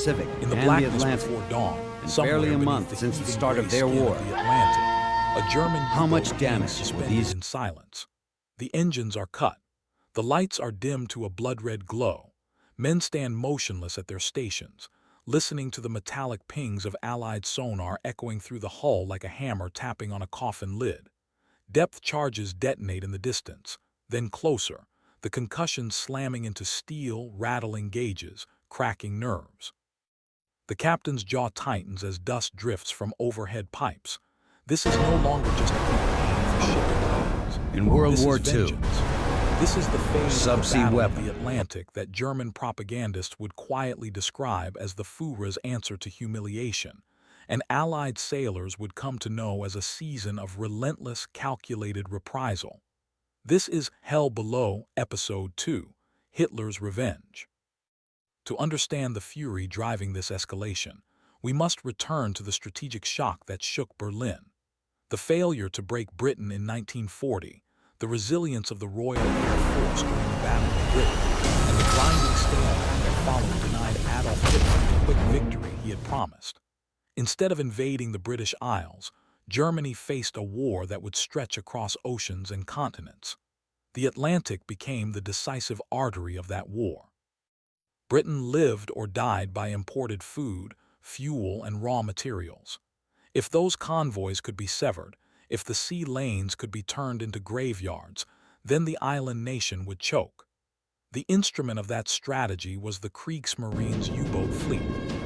Pacific In the and the blackness Atlantic, before dawn, and somewhere barely a beneath month the since the heaving start gray of their skin war. the Atlantic, a German How much U-boat damage hangs will suspended these- in silence. The engines are cut. The lights are dimmed to a blood-red glow. Men stand motionless at their stations, listening to the metallic pings of Allied sonar echoing through the hull like a hammer tapping on a coffin lid. Depth charges detonate in the distance, then closer, the concussion slamming into steel, rattling gauges, cracking nerves. The captain's jaw tightens as dust drifts from overhead pipes. This is no longer just a campaign for shipping lanes. In World This War is II, vengeance. This is the phase of the Subsea Battle weapon. of the Atlantic that German propagandists would quietly describe as the Führer's answer to humiliation, and Allied sailors would come to know as a season of relentless, calculated reprisal. This is Hell Below, Episode 2, Hitler's Revenge. To understand the fury driving this escalation, we must return to the strategic shock that shook Berlin. The failure to break Britain in 1940, the resilience of the Royal Air Force during the Battle of Britain, and the grinding stalemate that followed denied Adolf Hitler the quick victory he had promised. Instead of invading the British Isles, Germany faced a war that would stretch across oceans and continents. The Atlantic became the decisive artery of that war. Britain lived or died by imported food, fuel, and raw materials. If those convoys could be severed, if the sea lanes could be turned into graveyards, then the island nation would choke. The instrument of that strategy was the Kriegsmarine's U-boat fleet,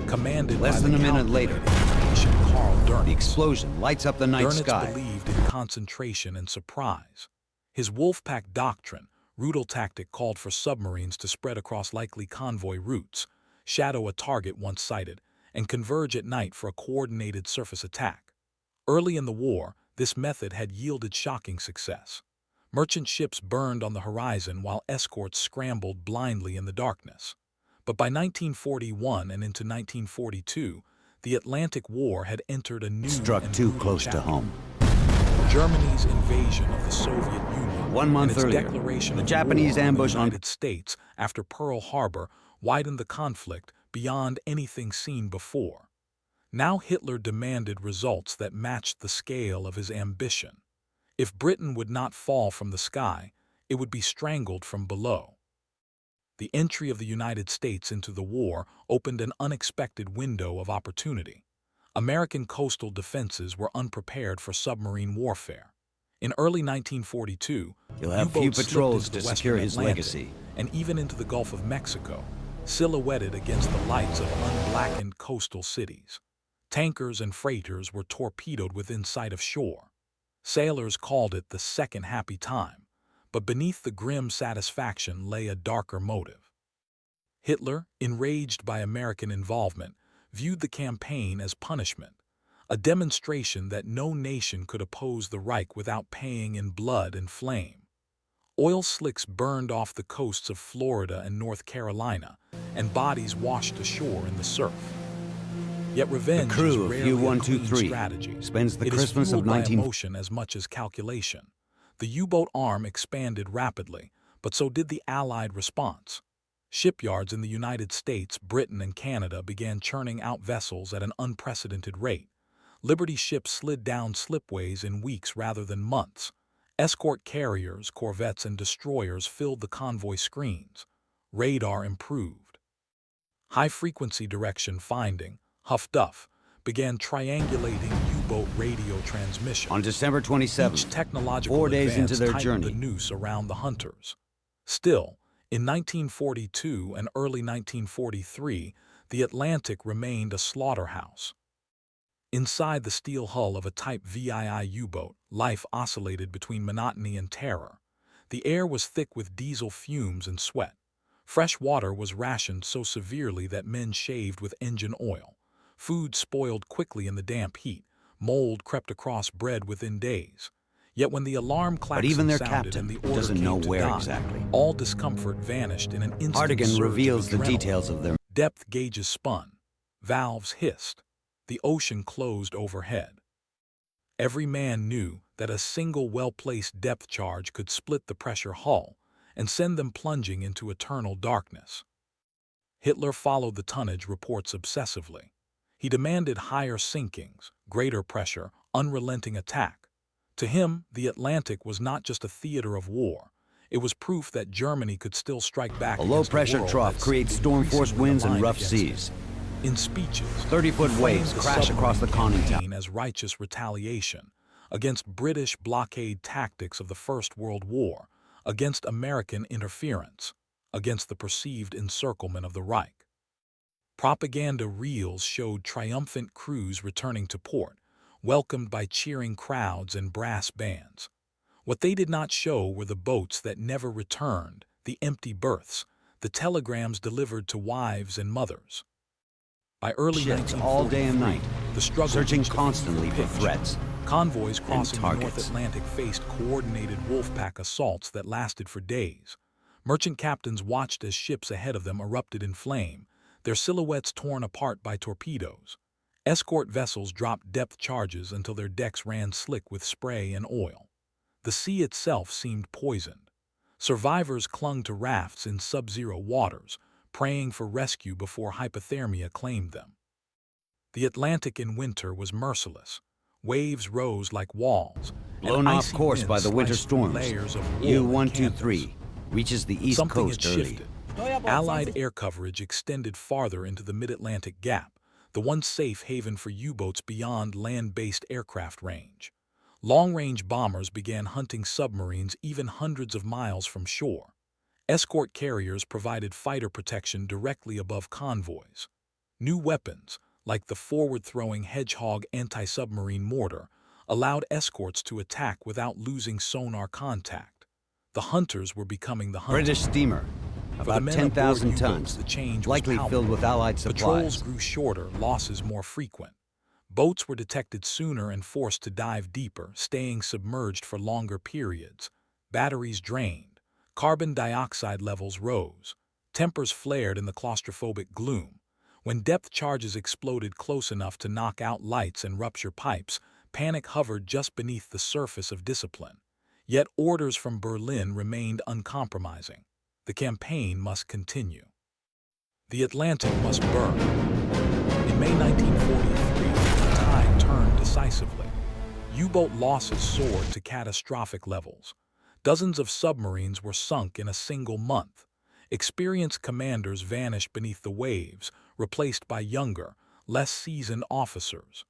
commanded Less by than the a minute later, calculated Karl Dönitz. the explosion lights up the night Dönitz sky. believed in concentration and surprise. His wolfpack doctrine, Rudel tactic, called for submarines to spread across likely convoy routes, shadow a target once sighted, and converge at night for a coordinated surface attack. Early in the war, this method had yielded shocking success. Merchant ships burned on the horizon while escorts scrambled blindly in the darkness. But by 1941 and into 1942, the Atlantic War had entered a new Struck and too brutal close chapter. to home. Germany's invasion of the Soviet Union 1 month and its earlier, declaration the of Japanese war on ambush the on United States after Pearl Harbor widened the conflict beyond anything seen before. Now Hitler demanded results that matched the scale of his ambition. If Britain would not fall from the sky, it would be strangled from below. The entry of the United States into the war opened an unexpected window of opportunity. American coastal defenses were unprepared for submarine warfare. In early 1942, You'll have few U-boats slipped patrols into to the secure Western his Atlantic legacy. and even into the Gulf of Mexico, silhouetted against the lights of unblackened coastal cities. Tankers and freighters were torpedoed within sight of shore. Sailors called it the second happy time, but beneath the grim satisfaction lay a darker motive. Hitler, enraged by American involvement, viewed the campaign as punishment, a demonstration that no nation could oppose the Reich without paying in blood and flame. Oil slicks burned off the coasts of Florida and North Carolina, and bodies washed ashore in the surf. Yet revenge The crew is of rarely a clean U-123 strategy. spends the It is Christmas of fueled by 19... emotion as much as calculation. The U-boat arm expanded rapidly, but so did the Allied response. Shipyards in the United States, Britain, and Canada began churning out vessels at an unprecedented rate. Liberty ships slid down slipways in weeks rather than months. Escort carriers, corvettes, and destroyers filled the convoy screens. Radar improved. High-frequency direction finding, Huff Duff, began triangulating U-boat radio transmission. On December Each 27th, technological 4 days advance into their tightened journey, the noose around the hunters. Still, in 1942 and early 1943, the Atlantic remained a slaughterhouse. Inside the steel hull of a Type VII U-boat, life oscillated between monotony and terror. The air was thick with diesel fumes and sweat. Fresh water was rationed so severely that men shaved with engine oil. Food spoiled quickly in the damp heat. Mold crept across bread within days. Yet when the alarm but even klaxon their sounded captain and the order doesn't came know to where die, exactly. all discomfort vanished in an instant Hartigan surge reveals of the adrenaline. details of their... Depth gauges spun. Valves hissed. The ocean closed overhead. Every man knew that a single well-placed depth charge could split the pressure hull and send them plunging into eternal darkness. Hitler followed the tonnage reports obsessively. He demanded higher sinkings, greater pressure, unrelenting attack. To him, the Atlantic was not just a theater of war. It was proof that Germany could still strike back A against low-pressure world trough that creates seemed storm-force increasingly winds and aligned rough against seas. it. In speeches, 30-foot he waves framed the crash across the submarine conning campaign tower. as righteous retaliation against British blockade tactics of the First World War, against American interference, against the perceived encirclement of the Reich. Propaganda reels showed triumphant crews returning to port, welcomed by cheering crowds and brass bands. What they did not show were the boats that never returned, the empty berths, the telegrams delivered to wives and mothers. By early Ships 1943, all day and night, the struggle searching reached a constantly fever for pitch. threats. Convoys crossing the North targets. Atlantic faced coordinated wolfpack assaults that lasted for days. Merchant captains watched as ships ahead of them erupted in flame, their silhouettes torn apart by torpedoes. Escort vessels dropped depth charges until their decks ran slick with spray and oil. The sea itself seemed poisoned. Survivors clung to rafts in sub-zero waters, praying for rescue before hypothermia claimed them. The Atlantic in winter was merciless. Waves rose like walls, Blown and off icy course winds by the winter sliced through storms, layers of wool and U-123 canvas. reaches the east Something coast had early. shifted. Allied air coverage extended farther into the mid-Atlantic gap, the once safe haven for U-boats beyond land-based aircraft range. Long-range bombers began hunting submarines even hundreds of miles from shore. Escort carriers provided fighter protection directly above convoys. New weapons, like the forward-throwing Hedgehog anti-submarine mortar, allowed escorts to attack without losing sonar contact. The hunters were becoming the hunted. British steamer, For the about men aboard 10,000 U-boats, tons, the change was likely palpable. filled with Allied Patrols supplies. grew shorter, losses more frequent. Boats were detected sooner and forced to dive deeper, staying submerged for longer periods. Batteries drained. Carbon dioxide levels rose. Tempers flared in the claustrophobic gloom. When depth charges exploded close enough to knock out lights and rupture pipes, panic hovered just beneath the surface of discipline. Yet orders from Berlin remained uncompromising. The campaign must continue. The Atlantic must burn. In May 1943, the tide turned decisively. U-boat losses soared to catastrophic levels. Dozens of submarines were sunk in a single month. Experienced commanders vanished beneath the waves, replaced by younger, less seasoned officers.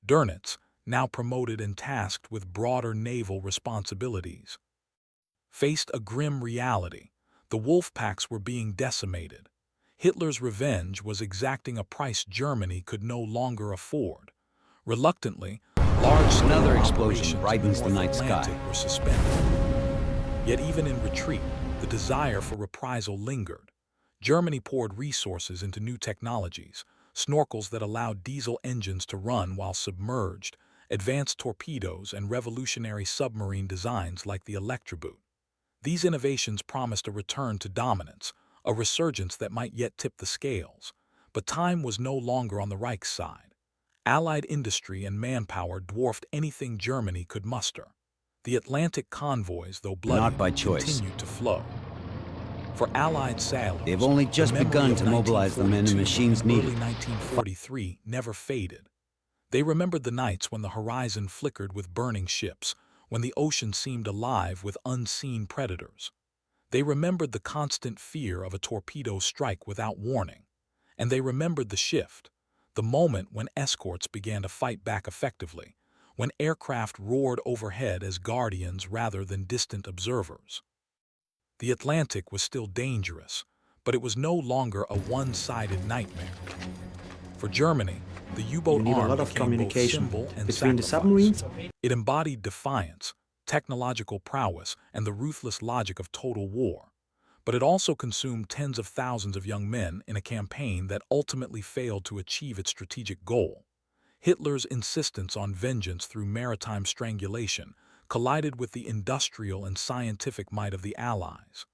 Dönitz, now promoted and tasked with broader naval responsibilities, faced a grim reality. The wolfpacks were being decimated. Hitler's revenge was exacting a price Germany could no longer afford. Reluctantly, large-scale Another explosion operations in brightens the North night Atlantic sky. were suspended. Yet even in retreat, the desire for reprisal lingered. Germany poured resources into new technologies, snorkels that allowed diesel engines to run while submerged, advanced torpedoes, and revolutionary submarine designs like the Electroboot. These innovations promised a return to dominance, a resurgence that might yet tip the scales. But time was no longer on the Reich's side. Allied industry and manpower dwarfed anything Germany could muster. The Atlantic convoys, though bloody, Not by choice. continued to flow. For Allied sailors, They've only just the memory begun of to mobilize the men and 1942 machines and needed. early 1943 never faded. They remembered the nights when the horizon flickered with burning ships, when the ocean seemed alive with unseen predators. They remembered the constant fear of a torpedo strike without warning. And they remembered the shift, the moment when escorts began to fight back effectively, when aircraft roared overhead as guardians rather than distant observers. The Atlantic was still dangerous, but it was no longer a one-sided nightmare. For Germany, the U-boat You need a arm lot of became both communication symbol and between the sacrifice. submarines. It embodied defiance, technological prowess, and the ruthless logic of total war. But it also consumed tens of thousands of young men in a campaign that ultimately failed to achieve its strategic goal. Hitler's insistence on vengeance through maritime strangulation collided with the industrial and scientific might of the Allies.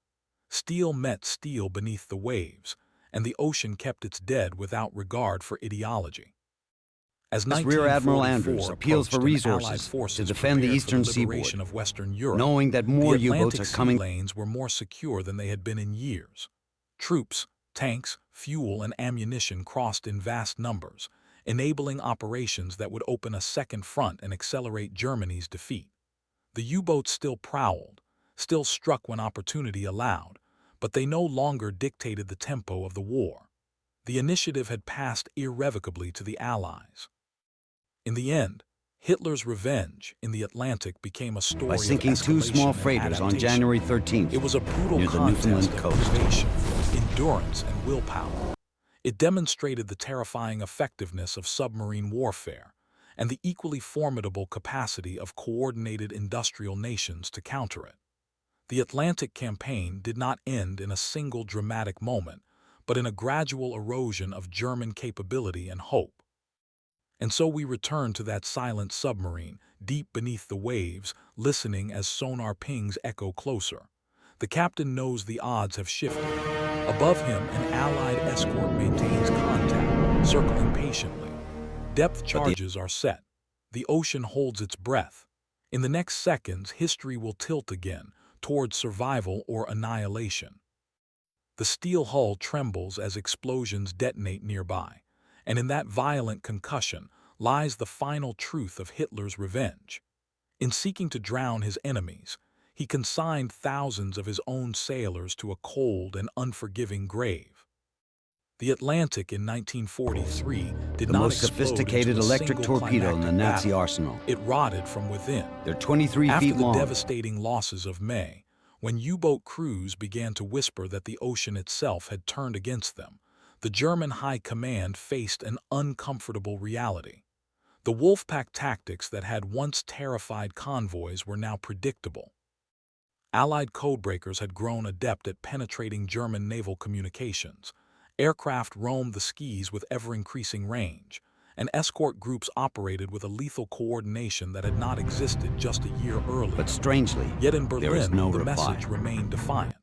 Steel met steel beneath the waves, and the ocean kept its dead without regard for ideology. As This Rear Admiral 1944 Andrews appeals for approached and Allied resources forces to defend the prepared for eastern liberation seaboard, of Western Europe, knowing that more the U-boats Atlantic are sea coming. lanes were more secure than they had been in years. Troops, tanks, fuel and ammunition crossed in vast numbers, enabling operations that would open a second front and accelerate Germany's defeat. The U-boats still prowled, still struck when opportunity allowed, but they no longer dictated the tempo of the war. The initiative had passed irrevocably to the Allies. In the end, Hitler's revenge in the Atlantic became a story By sinking of two escalation small and freighters on adaptation. January 13th, It was a brutal near the contest Newfoundland of coast. innovation, endurance, and willpower. It demonstrated the terrifying effectiveness of submarine warfare and the equally formidable capacity of coordinated industrial nations to counter it. The Atlantic campaign did not end in a single dramatic moment, but in a gradual erosion of German capability and hope. And so we return to that silent submarine, deep beneath the waves, listening as sonar pings echo closer. The captain knows the odds have shifted. Above him, an Allied escort maintains contact, circling patiently. Depth charges are set. The ocean holds its breath. In the next seconds, history will tilt again, towards survival or annihilation. The steel hull trembles as explosions detonate nearby, and in that violent concussion lies the final truth of Hitler's revenge. In seeking to drown his enemies, he consigned thousands of his own sailors to a cold and unforgiving grave. The Atlantic in 1943 did The not most explode sophisticated into a electric single torpedo in the climactic Nazi battle. arsenal. It rotted from within. They're 23 After feet the long. devastating losses of May, when U-boat crews began to whisper that the ocean itself had turned against them, the German High Command faced an uncomfortable reality. The wolfpack tactics that had once terrified convoys were now predictable. Allied codebreakers had grown adept at penetrating German naval communications. Aircraft roamed the skies with ever-increasing range, and escort groups operated with a lethal coordination that had not existed just a year earlier. But strangely, Yet in there is Berlin, no the reply. message remained defiant.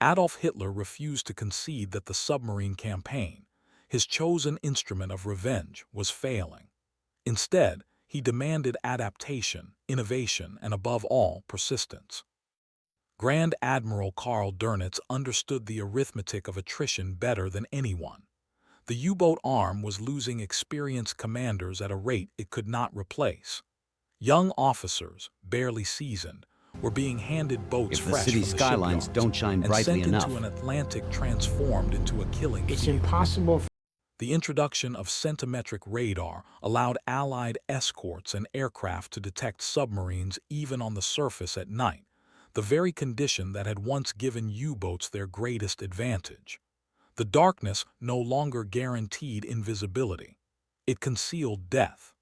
Adolf Hitler refused to concede that the submarine campaign, his chosen instrument of revenge, was failing. Instead, he demanded adaptation, innovation, and above all, persistence. Grand Admiral Karl Dönitz understood the arithmetic of attrition better than anyone. The U-boat arm was losing experienced commanders at a rate it could not replace. Young officers, barely seasoned, were being handed boats If the fresh city from the skylines shipyards don't shine and brightly sent enough, into an Atlantic transformed into a killing It's field. impossible. The introduction of centimetric radar allowed Allied escorts and aircraft to detect submarines even on the surface at night, the very condition that had once given U-boats their greatest advantage. The darkness no longer guaranteed invisibility. It concealed death.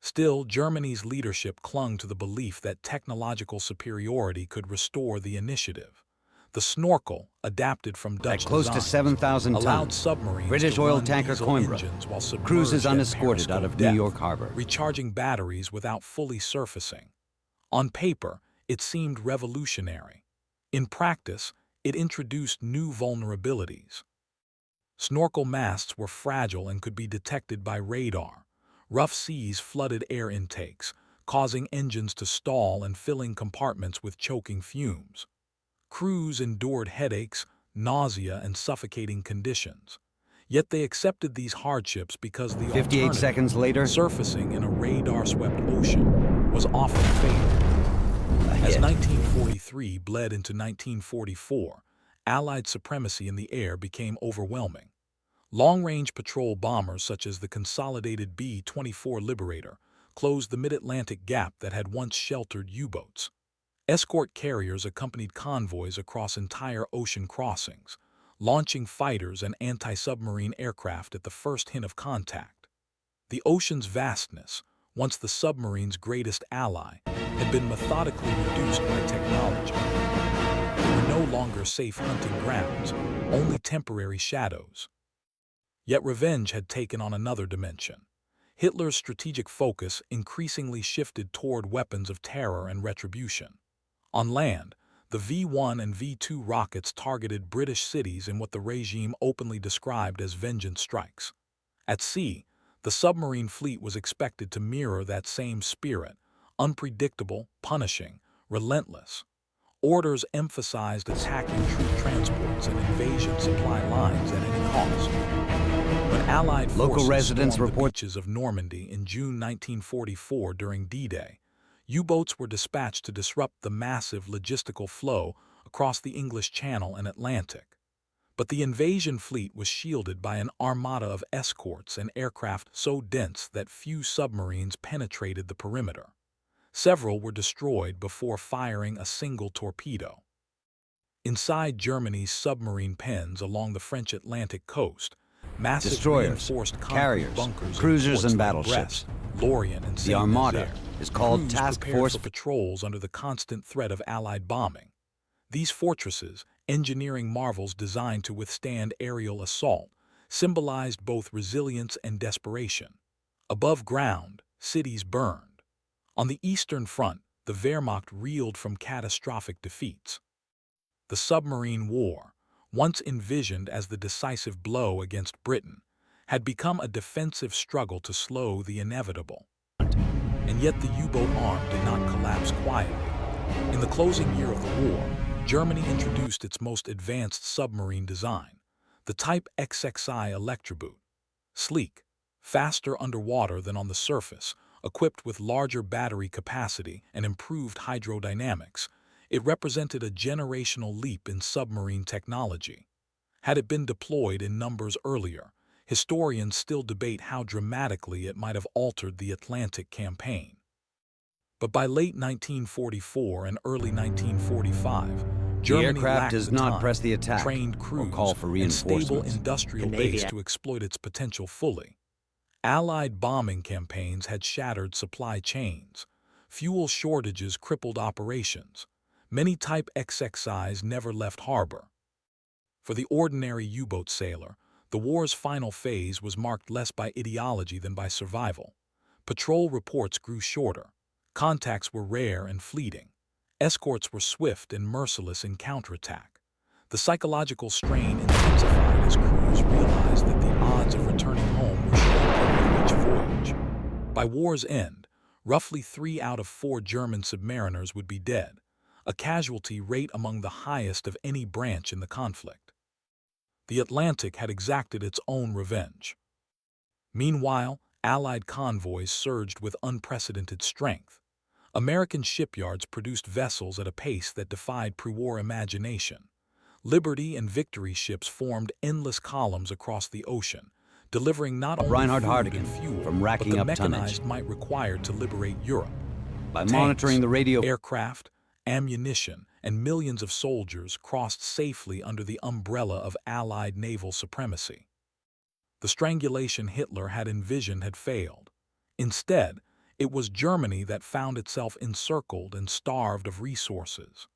Still, Germany's leadership clung to the belief that technological superiority could restore the initiative. The snorkel, adapted from Dutch at close to designs, 7,000 allowed tons, submarines British to oil run tanker diesel Coimbra engines while submerged cruises at unescorted out periscope of New depth, York Harbor. recharging batteries without fully surfacing. On paper, it seemed revolutionary. In practice, it introduced new vulnerabilities. Snorkel masts were fragile and could be detected by radar. Rough seas flooded air intakes, causing engines to stall and filling compartments with choking fumes. Crews endured headaches, nausea, and suffocating conditions. Yet they accepted these hardships because the 58 alternative, seconds later, surfacing in a radar-swept ocean, was often fatal. As 1943 bled into 1944, Allied supremacy in the air became overwhelming. Long-range patrol bombers such as the consolidated B-24 Liberator closed the mid-Atlantic gap that had once sheltered U-boats. Escort carriers accompanied convoys across entire ocean crossings, launching fighters and anti-submarine aircraft at the first hint of contact. The ocean's vastness, once the submarine's greatest ally, had been methodically reduced by technology. They were no longer safe hunting grounds, only temporary shadows. Yet revenge had taken on another dimension. Hitler's strategic focus increasingly shifted toward weapons of terror and retribution. On land, the V-1 and V-2 rockets targeted British cities in what the regime openly described as vengeance strikes. At sea, the submarine fleet was expected to mirror that same spirit, unpredictable, punishing, relentless. Orders emphasized attacking troop transports and invasion supply lines at any cost. When Allied Local forces residents stormed the report beaches of Normandy in June 1944 during D-Day, U-boats were dispatched to disrupt the massive logistical flow across the English Channel and Atlantic. But the invasion fleet was shielded by an armada of escorts and aircraft so dense that few submarines penetrated the perimeter. Several were destroyed before firing a single torpedo. Inside Germany's submarine pens along the French Atlantic coast, massive destroyers, reinforced concrete carriers, bunkers cruisers, in and ports like battleships. Brest, Lorient, and The Armada Saint-Nazaire is called crews Task prepared Force for patrols under the constant threat of Allied bombing. These fortresses, engineering marvels designed to withstand aerial assault, symbolized both resilience and desperation. Above ground, cities burned. On the Eastern Front, the Wehrmacht reeled from catastrophic defeats. The submarine war, once envisioned as the decisive blow against Britain, had become a defensive struggle to slow the inevitable. And yet the U-boat arm did not collapse quietly. In the closing year of the war, Germany introduced its most advanced submarine design, the Type XXI Electroboot. Sleek, faster underwater than on the surface, equipped with larger battery capacity and improved hydrodynamics, it represented a generational leap in submarine technology. Had it been deployed in numbers earlier, historians still debate how dramatically it might have altered the Atlantic campaign. But by late 1944 and early 1945, Germany aircraft lacked does the not time, press the attack trained or crews, call for and stable reinforcements. industrial The Navy base to exploit its potential fully. Allied bombing campaigns had shattered supply chains. Fuel shortages crippled operations. Many Type XXIs never left harbor. For the ordinary U-boat sailor, the war's final phase was marked less by ideology than by survival. Patrol reports grew shorter. Contacts were rare and fleeting. Escorts were swift and merciless in counterattack. The psychological strain intensified as crews realized that the odds of returning home were shrinking with each voyage. By war's end, roughly 3 out of 4 German submariners would be dead, a casualty rate among the highest of any branch in the conflict. The Atlantic had exacted its own revenge. Meanwhile, Allied convoys surged with unprecedented strength. American shipyards produced vessels at a pace that defied pre-war imagination. Liberty and Victory ships formed endless columns across the ocean, delivering not only Reinhard food Hardigan and fuel, from but racking the up mechanized tonnage. might required to liberate Europe. By Tanks, monitoring the radio, aircraft, ammunition, and millions of soldiers crossed safely under the umbrella of Allied naval supremacy. The strangulation Hitler had envisioned had failed. Instead, it was Germany that found itself encircled and starved of resources.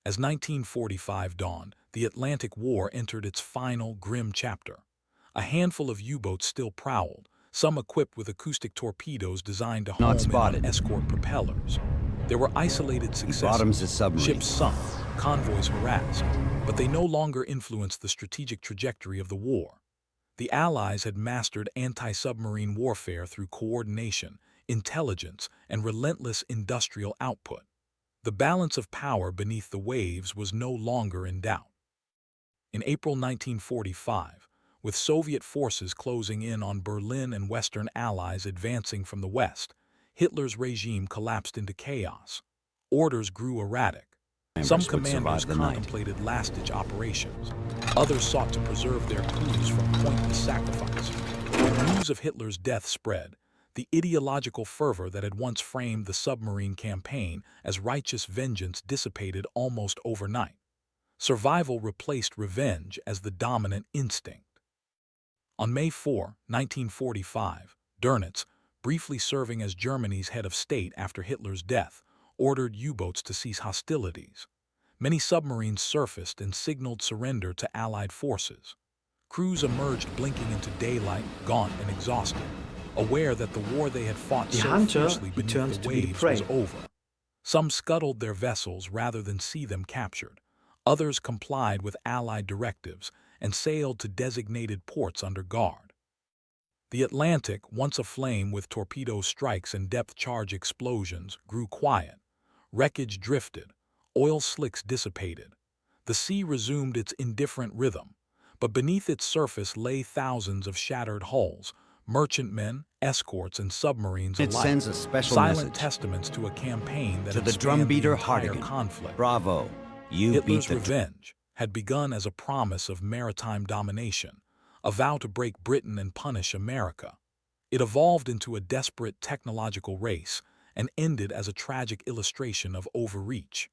As 1945 dawned, the Atlantic War entered its final, grim chapter. A handful of U-boats still prowled, some equipped with acoustic torpedoes designed to home in spotted. on escort propellers. There were isolated bottoms successes. his submarines. Ships sunk, convoys harassed, but they no longer influenced the strategic trajectory of the war. The Allies had mastered anti-submarine warfare through coordination, intelligence, and relentless industrial output. The balance of power beneath the waves was no longer in doubt. In April 1945, with Soviet forces closing in on Berlin and Western allies advancing from the west, Hitler's regime collapsed into chaos. Orders grew erratic. Some Members would commanders survive the night. contemplated last-ditch operations. Others sought to preserve their crews from pointless sacrifice. When news of Hitler's death spread, the ideological fervor that had once framed the submarine campaign as righteous vengeance dissipated almost overnight. Survival replaced revenge as the dominant instinct. On May 4, 1945, Dönitz, briefly serving as Germany's head of state after Hitler's death, ordered U-boats to cease hostilities. Many submarines surfaced and signaled surrender to Allied forces. Crews emerged blinking into daylight, gaunt and exhausted, aware that the war they had fought The so hunter fiercely beneath returns the to be the waves prey. was over. Some scuttled their vessels rather than see them captured. Others complied with Allied directives and sailed to designated ports under guard. The Atlantic, once aflame with torpedo strikes and depth-charge explosions, grew quiet. Wreckage drifted. oil slicks dissipated. The sea resumed its indifferent rhythm, but beneath its surface lay thousands of shattered hulls, merchantmen, escorts, and submarines It alike, sends a special silent message testaments to a campaign that to the expanded the drumbeater entire Hardigan. conflict. Bravo, you Hitler's beat the... revenge had begun as a promise of maritime domination, a vow to break Britain and punish America. It evolved into a desperate technological race and ended as a tragic illustration of overreach.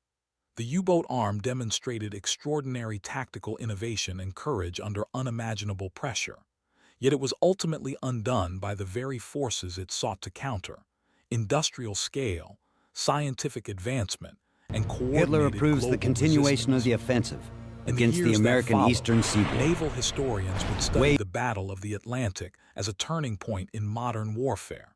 The U-boat arm demonstrated extraordinary tactical innovation and courage under unimaginable pressure, yet it was ultimately undone by the very forces it sought to counter: industrial scale, scientific advancement, and coordinated Hitler approves the global continuation of resistance. the offensive In against the years that American followed, Eastern Seaboard. naval historians would study Wait. the Battle of the Atlantic as a turning point in modern warfare.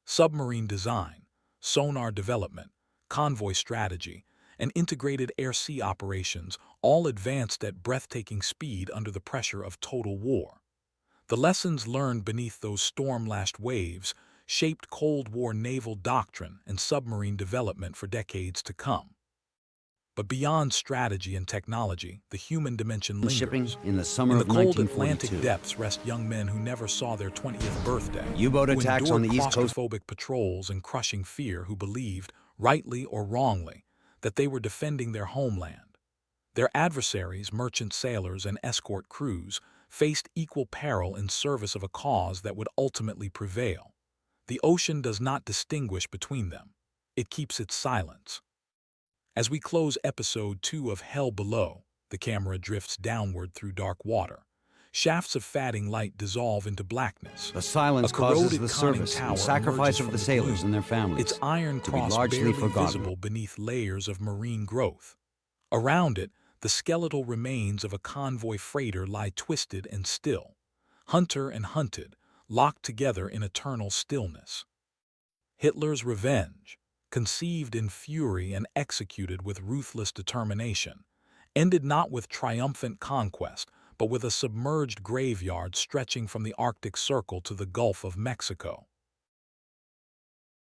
Submarine design, sonar development, convoy strategy, and integrated air-sea operations all advanced at breathtaking speed under the pressure of total war. The lessons learned beneath those storm-lashed waves shaped Cold War naval doctrine and submarine development for decades to come. But beyond strategy and technology, the human dimension lingers. Shipping in the summer In the of cold 1942. Atlantic depths rest young men who never saw their 20th birthday, U-boat who attacks on the endured East Coast. claustrophobic patrols and crushing fear, who believed, rightly or wrongly, that they were defending their homeland. Their adversaries, merchant sailors and escort crews, faced equal peril in service of a cause that would ultimately prevail. The ocean does not distinguish between them. It keeps its silence. As we close episode 2 of Hell Below, the camera drifts downward through dark water. Shafts of fading light dissolve into blackness. The silence A causes corroded the conning service tower and sacrifice emerges of from the the sailors gloom, and their families its iron to be cross largely barely forgotten. visible beneath layers of marine growth. Around it, the skeletal remains of a convoy freighter lie twisted and still, hunter and hunted, locked together in eternal stillness. Hitler's revenge, conceived in fury and executed with ruthless determination, ended not with triumphant conquest, but with a submerged graveyard stretching from the Arctic Circle to the Gulf of Mexico.